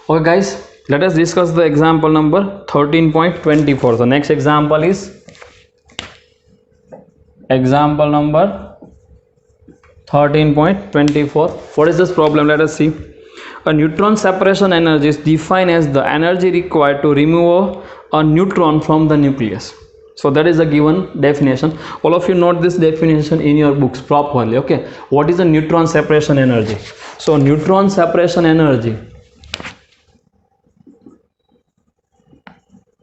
Okay guys, let us discuss the example number 13.24. The next example is example number 13.24. What is this problem? Let us see. A neutron separation energy is defined as the energy required to remove a neutron from the nucleus. So that is a given definition. All of you note this definition in your books properly. Okay, what is the neutron separation energy? So neutron separation energy,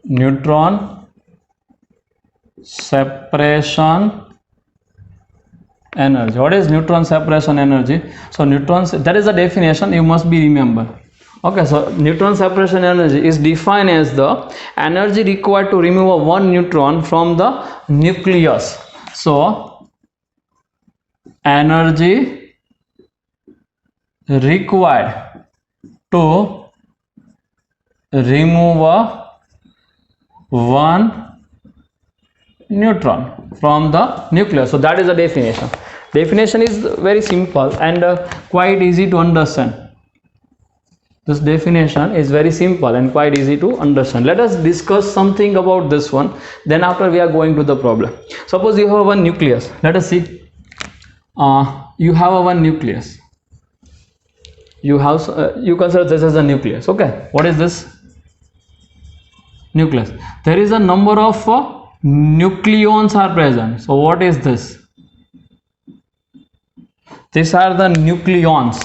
neutron separation energy. What is neutron separation energy? So neutrons, that is the definition you must be remember. Okay, so neutron separation energy is defined as the energy required to remove one neutron from the nucleus. So energy required to remove one neutron from the nucleus. So that is the definition. Definition is very simple and quite easy to understand. This definition is very simple and quite easy to understand. Let us discuss something about this one, then after we are going to the problem. Suppose you have one nucleus. Let us see. You have a one nucleus. You consider this as a nucleus. Okay, what is this? Nucleus. There is a number of nucleons are present. So what is this? These are the nucleons.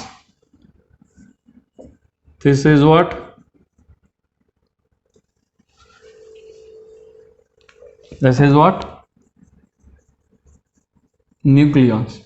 This is what? This is what? Nucleons.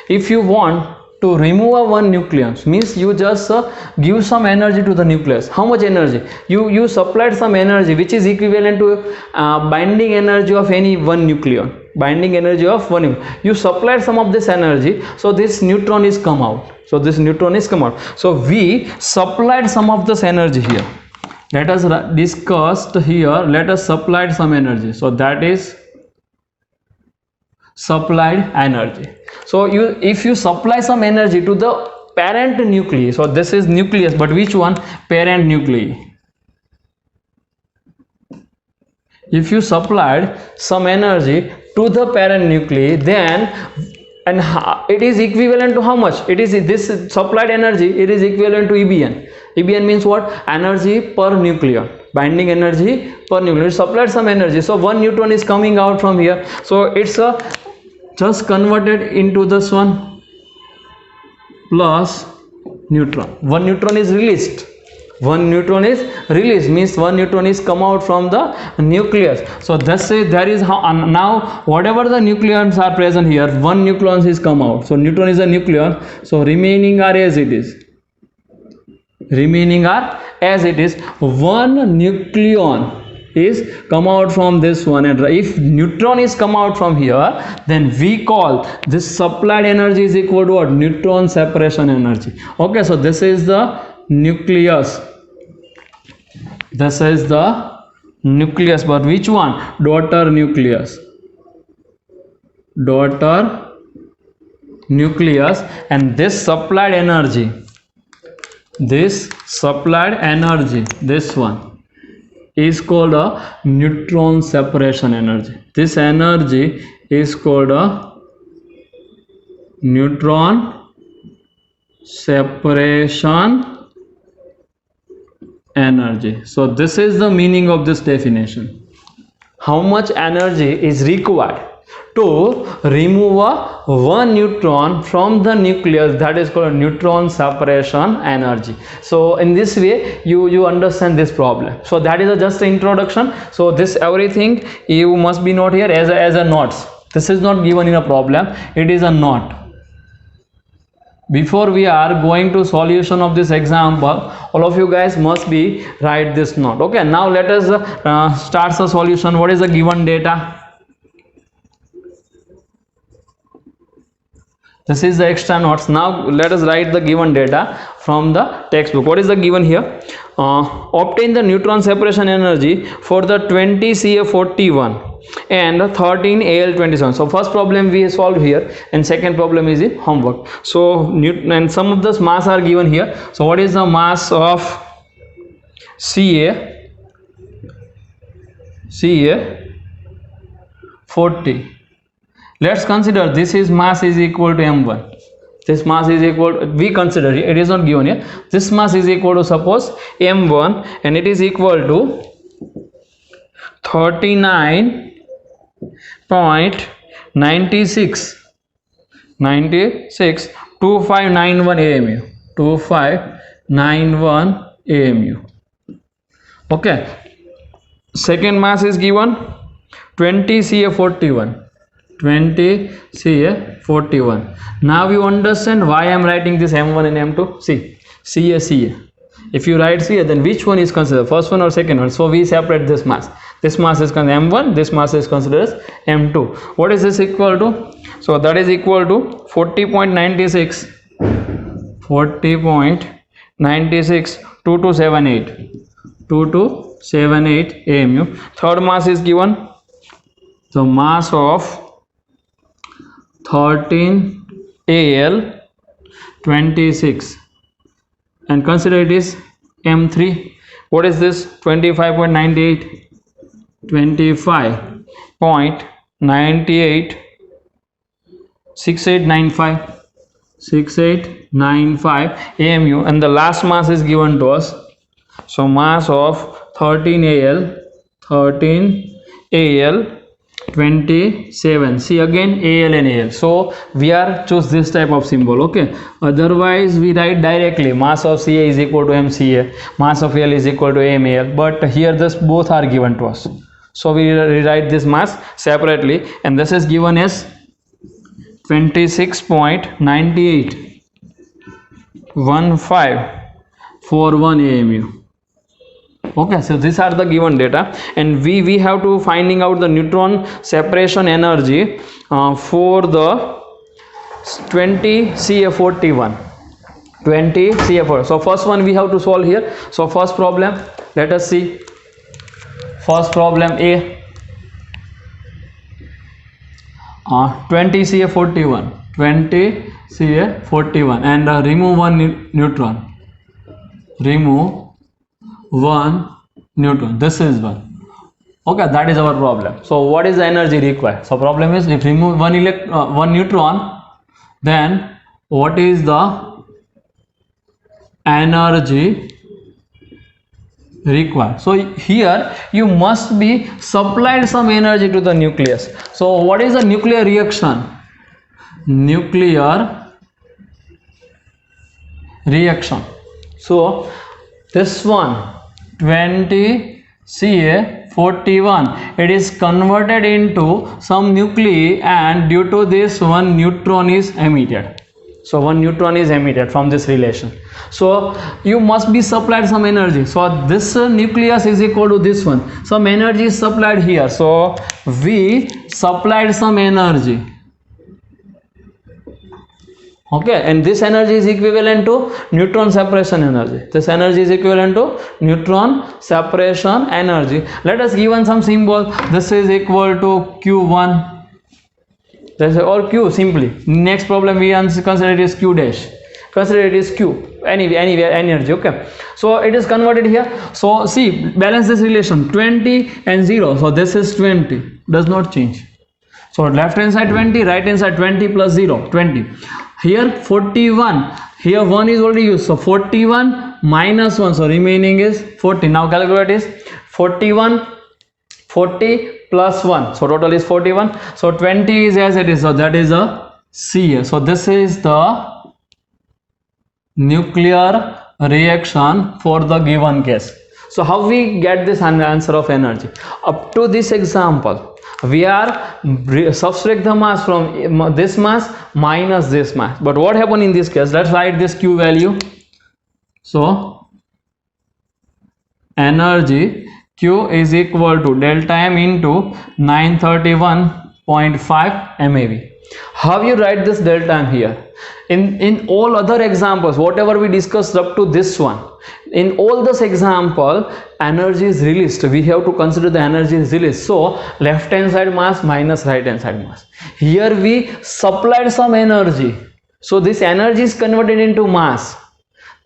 If you want to remove one nucleus, means you just give some energy to the nucleus. How much energy? You supplied some energy which is equivalent to binding energy of any one nucleon. Binding energy of one. You supplied some of this energy, so this neutron is come out. So this neutron is come out. So we supplied some of this energy here. Let us discuss here. Let us supply some energy. So that is supplied energy. So if you supply some energy to the parent nuclei, so this is nucleus, but which one? Parent nuclei. If you supplied some energy to the parent nuclei, then and it is equivalent to how much? It is this supplied energy. It is equivalent to EBN. EBN means what? Energy per nucleon. Binding energy per nucleon. It supplied some energy. So one neutron is coming out from here. So it's just converted into this one plus neutron. One neutron is released. One neutron is released, means one neutron is come out from the nucleus. So thus there is how now whatever the nucleons are present here, one nucleon is come out. So neutron is a nucleon. So remaining are as it is. Remaining are as it is. One nucleon is come out from this one, and if neutron is come out from here, then we call this supplied energy is equal to what? Neutron separation energy. Okay, so this is the nucleus. This is the nucleus, but which one? Daughter nucleus. Daughter nucleus, and this supplied energy, this one is called a neutron separation energy. This energy is called a neutron separation energy. So this is the meaning of this definition. How much energy is required to remove one neutron from the nucleus? That is called neutron separation energy. So in this way you understand this problem. So that is just an introduction. So this everything you must be note here as a notes. This is not given in a problem, it is a note. Before we are going to solution of this example, all of you guys must be write this note. Okay, now let us start the solution. What is the given data? This is the extra notes. Now let us write the given data from the textbook. What is the given here? Obtain the neutron separation energy for the 20 Ca41 and 13 Al27. So first problem we solved here, and second problem is in homework. So and some of the mass are given here. So what is the mass of Ca 40. Let's consider this is mass is equal to m1. This mass is equal to, we consider it is not given here, this mass is equal to suppose m1 and it is equal to 39.96 2591 AMU 2591 AMU. Okay, second mass is given 20 Ca41 20 Ca41. Now you understand why I am writing this m1 and m2. See, Ca. If you write Ca, then which one is considered, first one or second one? So we separate this mass. This mass is considered m1, this mass is considered as m2. What is this equal to? So that is equal to 40.96 40.96 2278 2278 AMU. Third mass is given, the mass of 13 Al 26 and consider it is m3. What is this? 25.98 25.98 6895 AMU, and the last mass is given to us. So mass of 13 Al 27. See again Al and Al. So we are choose this type of symbol. Okay. Otherwise we write directly mass of Ca is equal to mCa, mass of Al is equal to mAl. But here this both are given to us. So we rewrite this mass separately, and this is given as 26.98 1541 AMU. Okay, so these are the given data, and we have to finding out the neutron separation energy for the 20 Ca41 20 Ca4. So first one we have to solve here. So first problem, let us see. First problem A, 20 Ca41 20 Ca41 and remove one neutron. Remove one neutron. This is one. Okay, that is our problem. So what is the energy required? So problem is, if remove one neutron, then what is the energy required? So here you must be supplied some energy to the nucleus. So what is the nuclear reaction? Nuclear reaction. So this one 20 Ca41, it is converted into some nuclei, and due to this one neutron is emitted. So one neutron is emitted from this relation. So you must be supplied some energy. So this nucleus is equal to this one. Some energy is supplied here. So we supplied some energy. Okay, and this energy is equivalent to neutron separation energy. This energy is equivalent to neutron separation energy. Let us given some symbol. This is equal to Q1. That's or Q simply. Next problem we consider it is Q dash. Consider it is Q. Anywhere energy. Okay. So it is converted here. So see, balance this relation 20 and 0. So this is 20. Does not change. So left hand side 20, right hand side 20 plus 0, 20. Here 41. Here 1 is already used. So 41 minus 1. So remaining is 40. Now calculate is 41, 40 plus 1. So total is 41. So 20 is as it is. So that is a Ca. So this is the nuclear reaction for the given case. So how we get this answer of energy? Up to this example, we are subtract the mass from this mass minus this mass. But what happened in this case? Let's write this Q value. So energy Q is equal to delta M into 931.5 MeV. How you write this delta M here? In all other examples, whatever we discussed up to this one, in all this example, energy is released. We have to consider the energy is released. So left hand side mass minus right hand side mass. Here we supplied some energy. So this energy is converted into mass.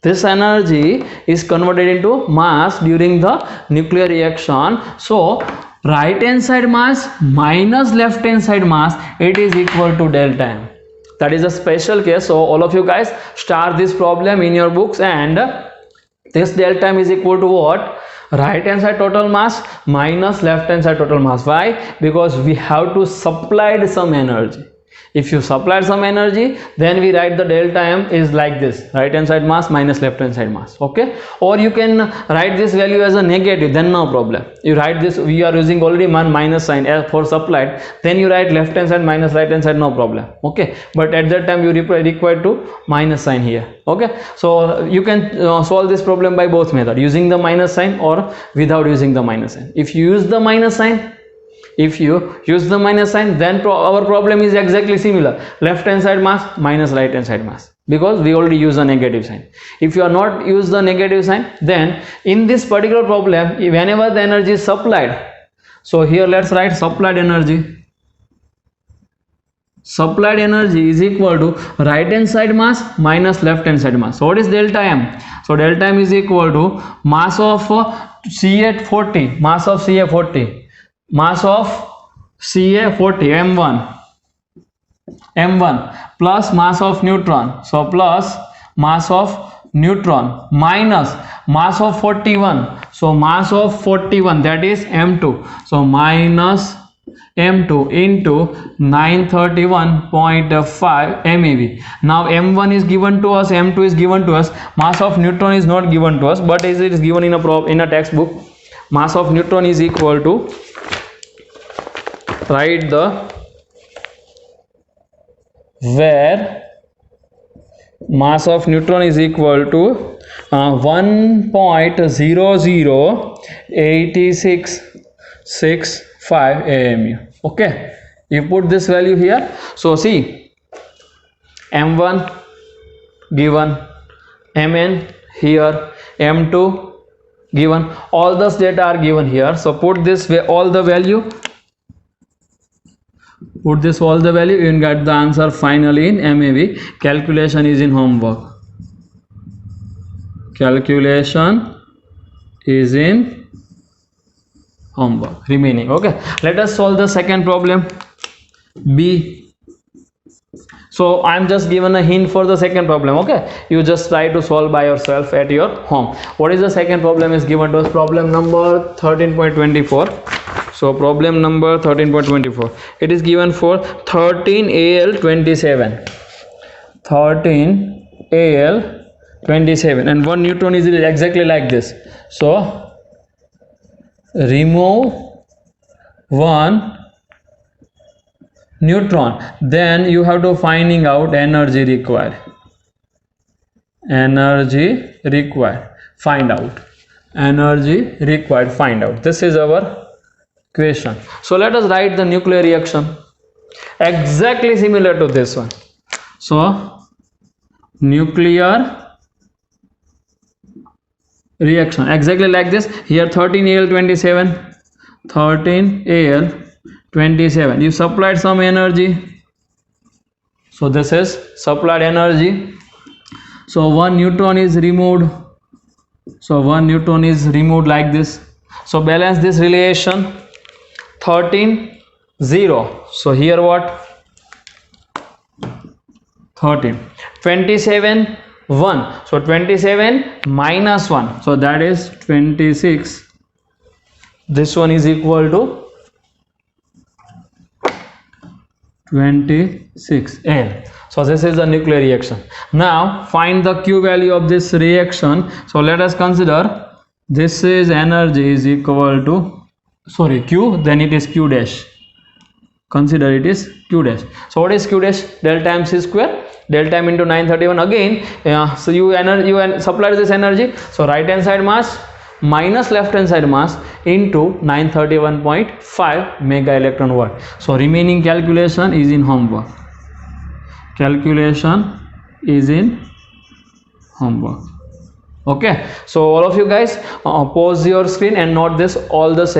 This energy is converted into mass during the nuclear reaction. So right hand side mass minus left hand side mass, it is equal to delta M. That is a special case. So all of you guys start this problem in your books, and this delta M is equal to what? Right hand side total mass minus left hand side total mass. Why? Because we have to supply some energy. If you supply some energy, then we write the delta M is like this: right hand side mass minus left hand side mass. Okay, or you can write this value as a negative, then no problem. You write this, we are using already minus sign for supplied, then you write left hand side minus right hand side, no problem. Okay, but at that time you require to minus sign here. Okay, so you can solve this problem by both method, using the minus sign or without using the minus sign. If you use the minus sign, then our problem is exactly similar: left hand side mass minus right hand side mass, because we already use a negative sign. If you are not use the negative sign, then in this particular problem, whenever the energy is supplied, so here let's write supplied energy. Supplied energy is equal to right hand side mass minus left hand side mass. So what is delta M? So delta M is equal to mass of Ca40, mass of Ca40 M1 plus mass of neutron, so plus mass of neutron minus mass of 41, so mass of 41, that is M2, so minus M2 into 931.5 MeV. Now M1 is given to us, M2 is given to us, mass of neutron is not given to us, but it is given in a textbook. Mass of neutron is equal to, write the where mass of neutron is equal to 1.008665 AMU. Okay, you put this value here. So see, M1 given, Mn here, M2 given, all those data are given here. So put this way all the value, you can get the answer finally in MeV. Calculation is in homework. Remaining. Okay, let us solve the second problem, B. So I am just given a hint for the second problem. Okay, you just try to solve by yourself at your home. What is the second problem is given to us? Problem number 13.24. So problem number 13.24, it is given for 13Al27, and 1 neutron is exactly like this. So remove 1 neutron, then you have to finding out energy required. Find out. This is our question. So let us write the nuclear reaction exactly similar to this one. So nuclear reaction exactly like this. Here 13Al27, you supplied some energy, so this is supplied energy. So 1 neutron is removed, like this. So balance this relation, 13 0, so here what, 13, 27 1, so 27 minus 1, so that is 26. This one is equal to 26 L. So this is the nuclear reaction. Now find the Q value of this reaction. So let us consider this is energy is equal to, Q, then it is Q dash. Consider it is Q dash. So what is Q dash? Delta M C square, delta M into 931 again. So you supply this energy. So right hand side mass minus left hand side mass into 931.5 mega electron volt. So remaining calculation is in homework. Okay, so all of you guys pause your screen and note this all this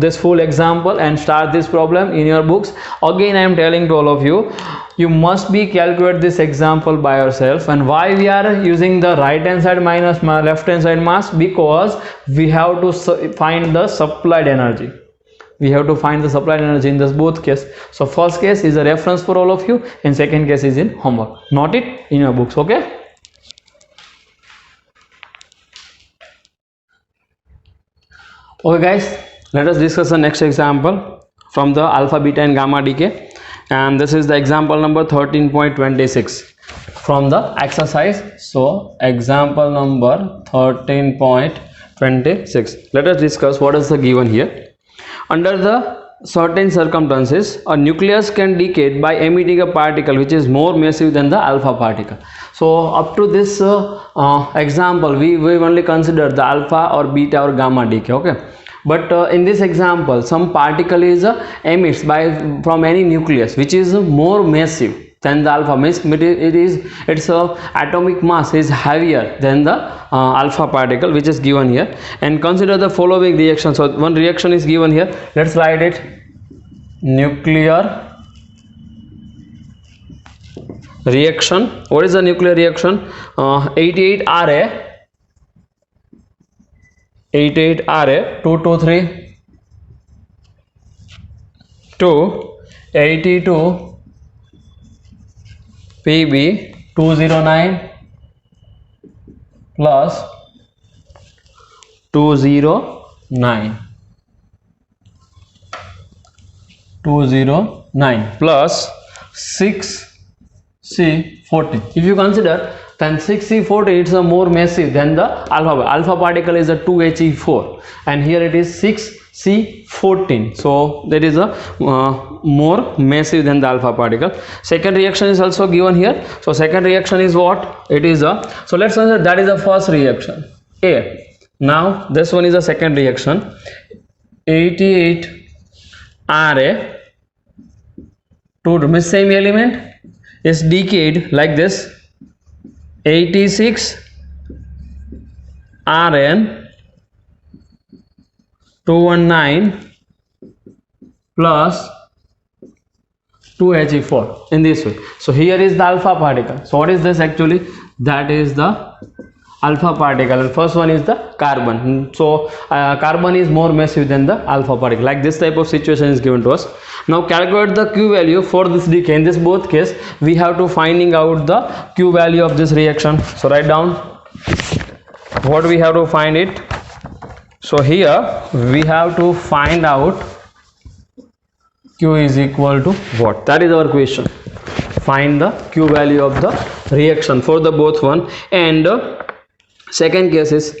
this full example and start this problem in your books. Again I am telling to all of you, you must be calculate this example by yourself. And why we are using the right hand side minus left hand side mass? Because we have to find the supplied energy. We have to find the supplied energy in this both case. So first case is a reference for all of you and second case is in homework. Note it in your books. Okay, okay guys, let us discuss the next example from the alpha, beta and gamma decay, and this is the example number 13.26 from the exercise. So example number 13.26, let us discuss what is the given here. Under the certain circumstances, a nucleus can decay by emitting a particle which is more massive than the alpha particle. So up to this example we only consider the alpha or beta or gamma decay. Okay, but in this example some particle is emits from any nucleus which is more massive than the alpha, means its atomic mass is heavier than the alpha particle which is given here. And consider the following reaction. So one reaction is given here, let's write it: nuclear reaction. What is the nuclear reaction? 88Ra 223 to 82 Pb 209 plus 209 plus 6C40. If you consider, then 6C40 it's a more massive than the alpha particle is a 2He4 and here it is 6C14, so that is a more massive than the alpha particle. Second reaction is also given here. So second reaction is what? It is a, so let's consider that is the first reaction A. Now this one is the second reaction. 88Ra to the same element is decayed like this: 86 Rn 219 plus 2He4 in this way. So here is the alpha particle. So what is this actually? That is the alpha particle, and first one is the carbon. So carbon is more massive than the alpha particle. Like this type of situation is given to us. Now calculate the Q value for this decay. In this both case we have to finding out the Q value of this reaction. So write down what we have to find it. So here we have to find out Q is equal to what? That is our question. Find the Q value of the reaction for the both one. And second case is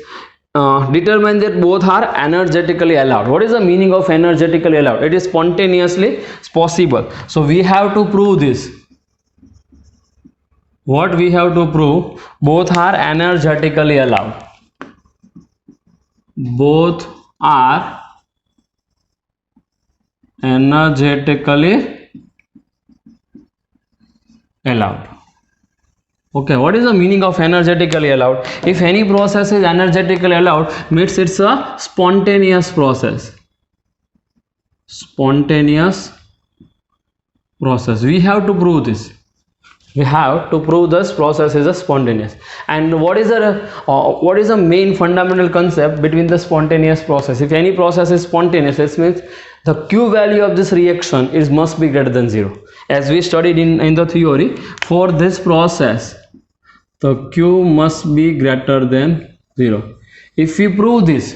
determine that both are energetically allowed. What is the meaning of energetically allowed? It is spontaneously possible. So we have to prove this. What we have to prove? Both are energetically allowed. Both are energetically allowed. Okay, what is the meaning of energetically allowed? If any process is energetically allowed, means it's a spontaneous process. Spontaneous process. We have to prove this. We have to prove this process is a spontaneous. And what is the main fundamental concept between the spontaneous process? If any process is spontaneous, it means the Q value of this reaction is must be greater than 0. As we studied in the theory, for this process the Q must be greater than 0. If we prove this,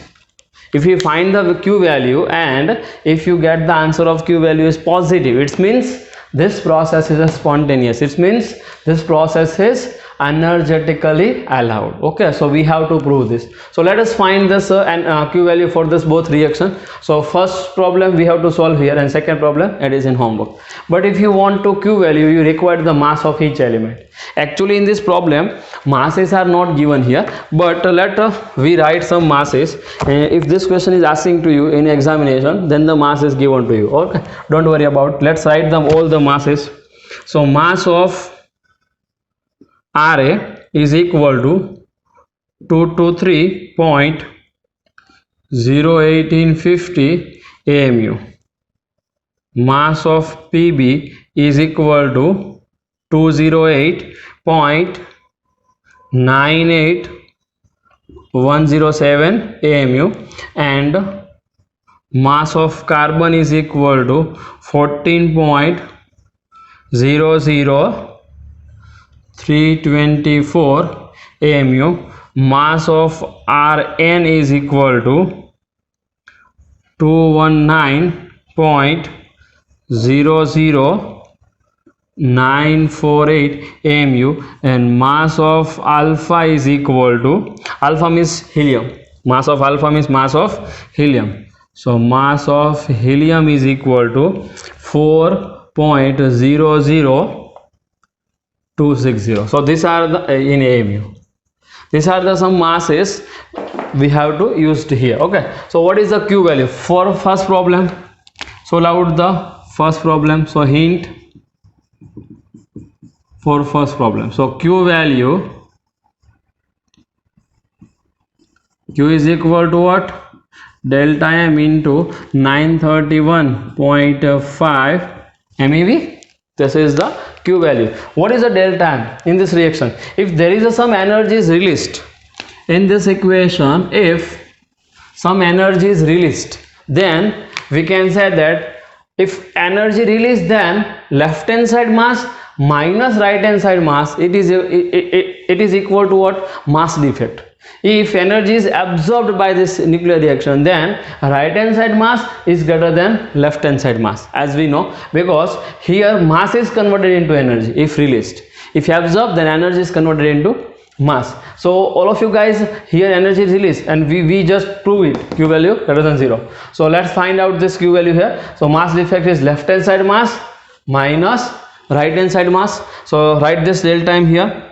if you find the Q value and if you get the answer of Q value is positive, it means this process is a spontaneous. It means this process is energetically allowed. Okay, so we have to prove this. So let us find this Q value for this both reaction. So first problem we have to solve here, and second problem it is in homework. But if you want to Q value, you require the mass of each element. Actually in this problem masses are not given here, but let we write some masses. If this question is asking to you in examination, then the mass is given to you. Okay, don't worry about. Let's write them all the masses. So mass of Ra is equal to 223.01850 AMU. Mass of Pb is equal to 208.98107 AMU, and mass of carbon is equal to 14.00324 AMU. Mass of Rn is equal to 219.00948 AMU, and mass of alpha is equal to, alpha means helium, mass of alpha means mass of helium, so mass of helium is equal to 4.00260. so these are the in AMU, these are the some masses we have to use here. Okay, so what is the Q value for first problem? Solve out the first problem. So hint for first problem. So Q value, Q is equal to what? Delta M into 931.5 MeV. This is the Q value. What is the delta M in this reaction? If there is some energy is released in this equation, if some energy is released, then we can say that if energy released, then left hand side mass minus right hand side mass, it is equal to what? Mass defect. If energy is absorbed by this nuclear reaction, then right hand side mass is greater than left hand side mass, as we know, because here mass is converted into energy if released. If you absorb, then energy is converted into mass. So all of you guys, here energy is released, and we just prove it, Q value greater than 0. So let's find out this Q value here. So mass defect is left hand side mass minus right hand side mass. So write this delta M here.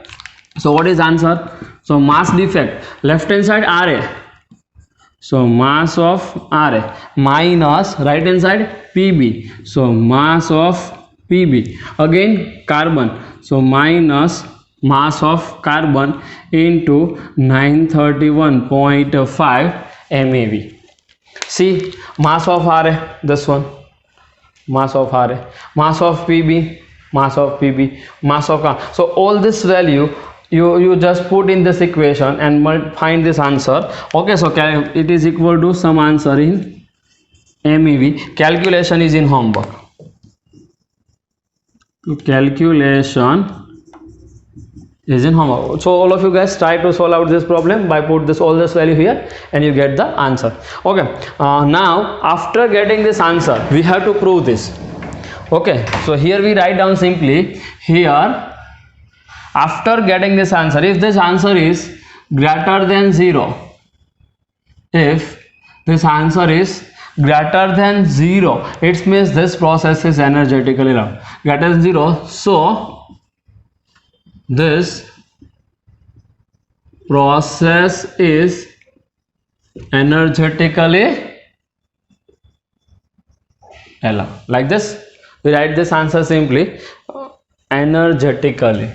So what is answer? So mass defect left hand side Ra, so mass of Ra minus right hand side Pb, so mass of Pb, again carbon, so minus mass of carbon into 931.5 MeV. See, mass of Ra, this one, mass of Ra, mass of Pb, mass of Pb, mass of carbon. So all this value you just put in this equation and find this answer. Okay, so it is equal to some answer in MeV. Calculation is in homework. Calculation is in homework. So all of you guys try to solve out this problem by put this all this value here and you get the answer. Okay, now after getting this answer, we have to prove this. Okay, so here we write down simply here, after getting this answer, if this answer is greater than 0, if this answer is greater than 0, it means this process is energetically allowed. Greater than 0, so this process is energetically allowed. Like this, we write this answer simply, energetically.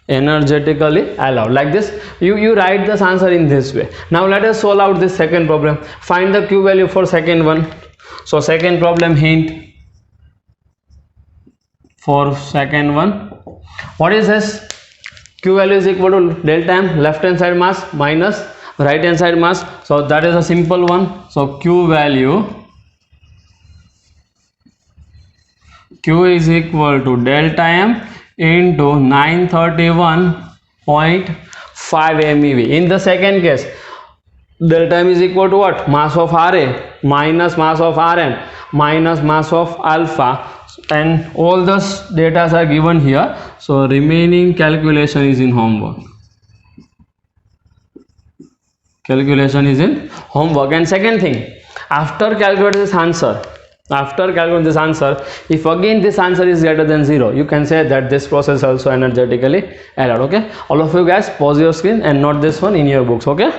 Energetically allowed. Like this, you write this answer in this way. Now let us solve out this second problem. Find the Q value for second one. So second problem, hint for second one. What is this? Q value is equal to delta M, left hand side mass minus right hand side mass. So that is a simple one. So Q value, Q is equal to delta M into 931.5 MeV. In the second case, delta M is equal to what? Mass of Ra minus mass of Rn minus mass of alpha, and all those data are given here. So remaining calculation is in homework. Calculation is in homework. And second thing, after calculating this answer, if again this answer is greater than 0, you can say that this process is also energetically allowed. Okay, all of you guys pause your screen and note this one in your books. Okay.